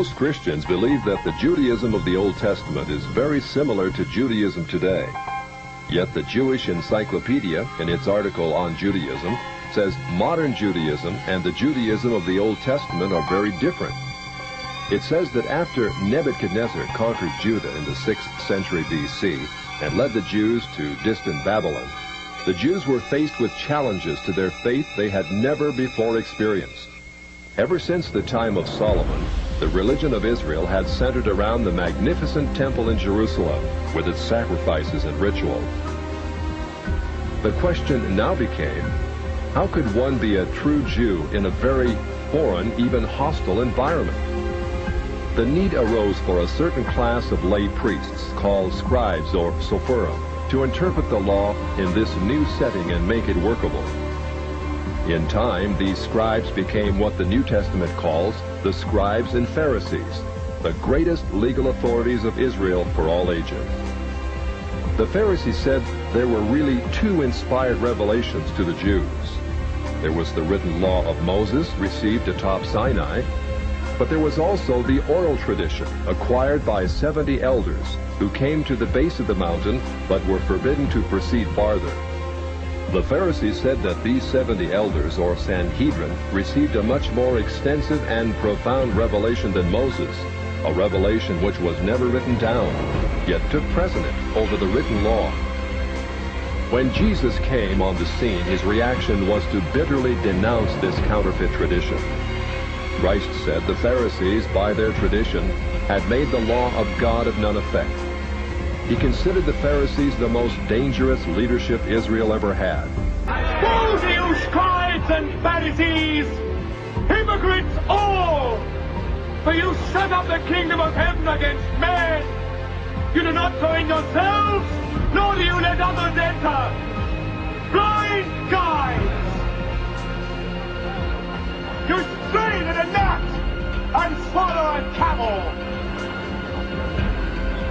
Most Christians believe that the Judaism of the Old Testament is very similar to Judaism today. Yet the Jewish Encyclopedia, in its article on Judaism, says modern Judaism and the Judaism of the Old Testament are very different. It says that after Nebuchadnezzar conquered Judah in the 6th century BC and led the Jews to distant Babylon, the Jews were faced with challenges to their faith they had never before experienced. Ever since the time of Solomon, the religion of Israel had centered around the magnificent temple in Jerusalem with its sacrifices and ritual. The question now became, how could one be a true Jew in a very foreign, even hostile environment? The need arose for a certain class of lay priests called scribes or sophorim to interpret the law in this new setting and make it workable. In time, these scribes became what the New Testament calls the scribes and Pharisees, the greatest legal authorities of Israel for all ages. The Pharisees said there were really two inspired revelations to the Jews. There was the written law of Moses received atop Sinai, but there was also the oral tradition acquired by 70 elders who came to the base of the mountain but were forbidden to proceed farther. The Pharisees said that these 70 elders, or Sanhedrin, received a much more extensive and profound revelation than Moses, a revelation which was never written down, yet took precedent over the written law. When Jesus came on the scene, his reaction was to bitterly denounce this counterfeit tradition. Christ said the Pharisees, by their tradition, had made the law of God of none effect. He considered the Pharisees the most dangerous leadership Israel ever had. Woe to you, scribes and Pharisees, hypocrites all! For you set up the kingdom of heaven against men. You do not go in yourselves, nor do you let others enter. Blind guides! You strain at a gnat and swallow a camel.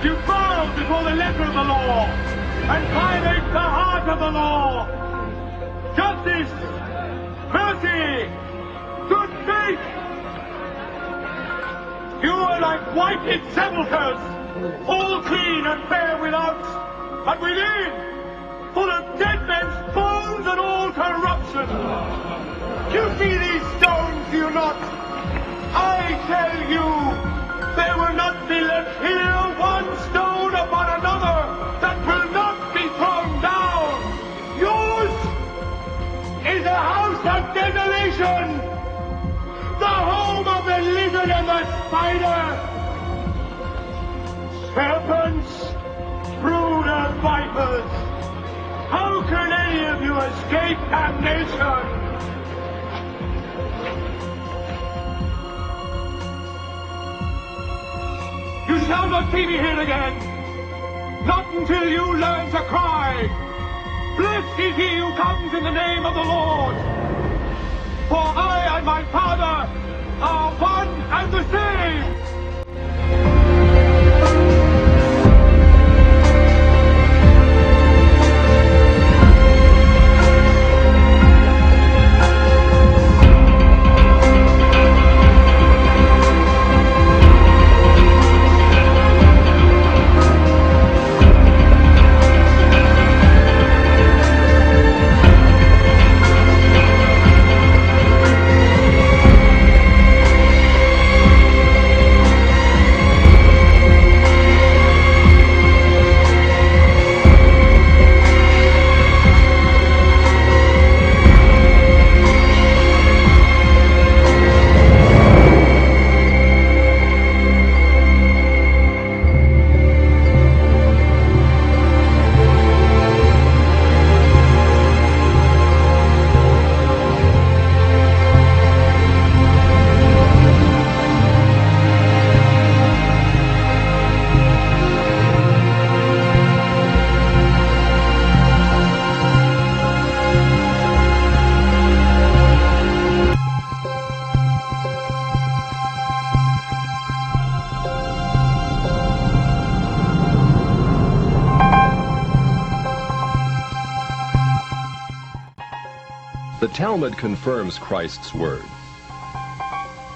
You bow before the letter of the law and violate the heart of the law. Justice, mercy, good faith. You are like whited sepulchres, all clean and fair without, and within, full of dead men's bones and all corruption. You see these stones, do you not? I tell you, there will not be left here one stone upon another that will not be thrown down. Yours is a house of desolation, the home of the lizard and the spider. Serpents, brood of vipers, how can any of you escape damnation? You shall not see me here again, not until you learn to cry, blessed is he who comes in the name of the Lord. For I and my Father are one and the same. The Talmud confirms Christ's words.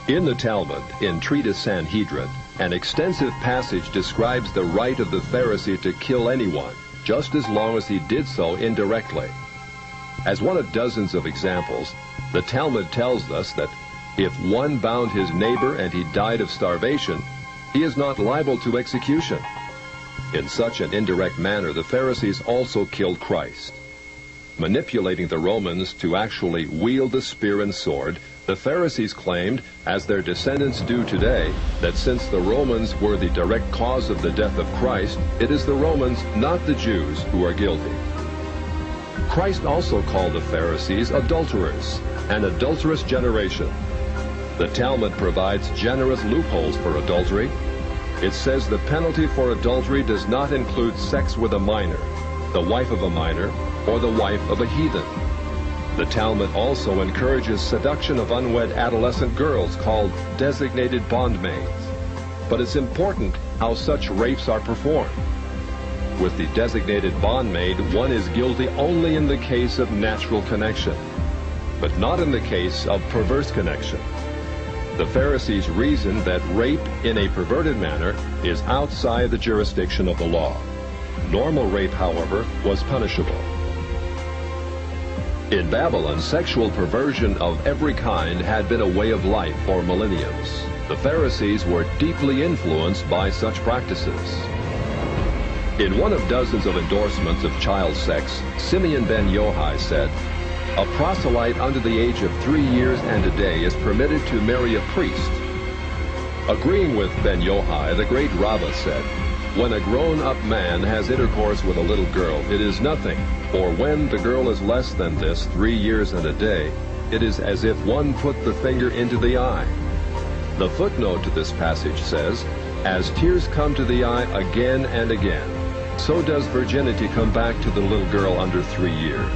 In the Talmud, in Treatise Sanhedrin, an extensive passage describes the right of the Pharisee to kill anyone, just as long as he did so indirectly. As one of dozens of examples, the Talmud tells us that if one bound his neighbor and he died of starvation, he is not liable to execution. In such an indirect manner, the Pharisees also killed Christ. Manipulating the Romans to actually wield the spear and sword, the Pharisees claimed, as their descendants do today, that since the Romans were the direct cause of the death of Christ, it is the Romans, not the Jews, who are guilty. Christ also called the Pharisees adulterers, an adulterous generation. The Talmud provides generous loopholes for adultery. It says the penalty for adultery does not include sex with a minor, the wife of a minor, or the wife of a heathen. The Talmud also encourages seduction of unwed adolescent girls called designated bondmaids. But it's important how such rapes are performed. With the designated bondmaid, one is guilty only in the case of natural connection, but not in the case of perverse connection. The Pharisees reasoned that rape in a perverted manner is outside the jurisdiction of the law. Normal rape, however, was punishable. In Babylon, sexual perversion of every kind had been a way of life for millenniums. The Pharisees were deeply influenced by such practices. In one of dozens of endorsements of child sex, Simeon ben Yohai said, "A proselyte under the age of 3 years and a day is permitted to marry a priest." Agreeing with ben Yohai, the great Rabbah said, "When a grown-up man has intercourse with a little girl, it is nothing, for when the girl is less than this, 3 years and a day, it is as if one put the finger into the eye." The footnote to this passage says, "As tears come to the eye again and again, so does virginity come back to the little girl under 3 years."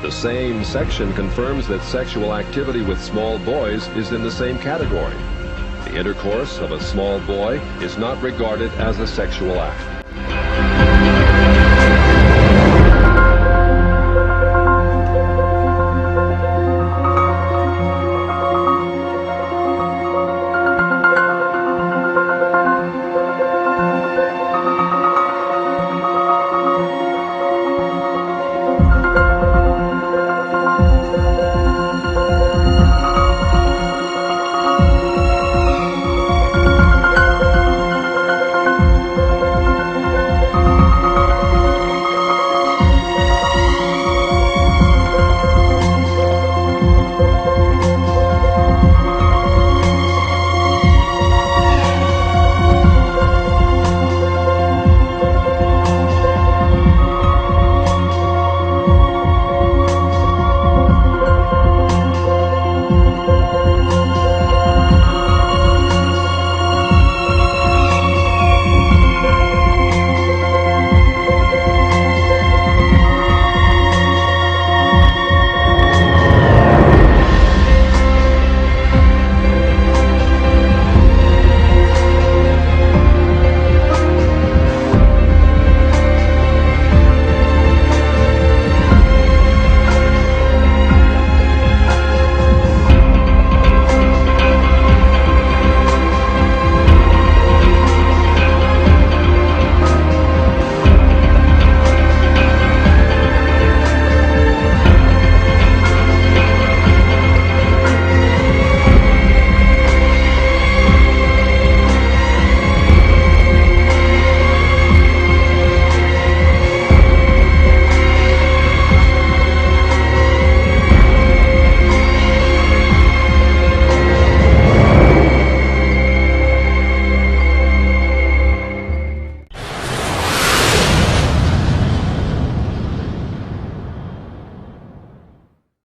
The same section confirms that sexual activity with small boys is in the same category. The intercourse of a small boy is not regarded as a sexual act.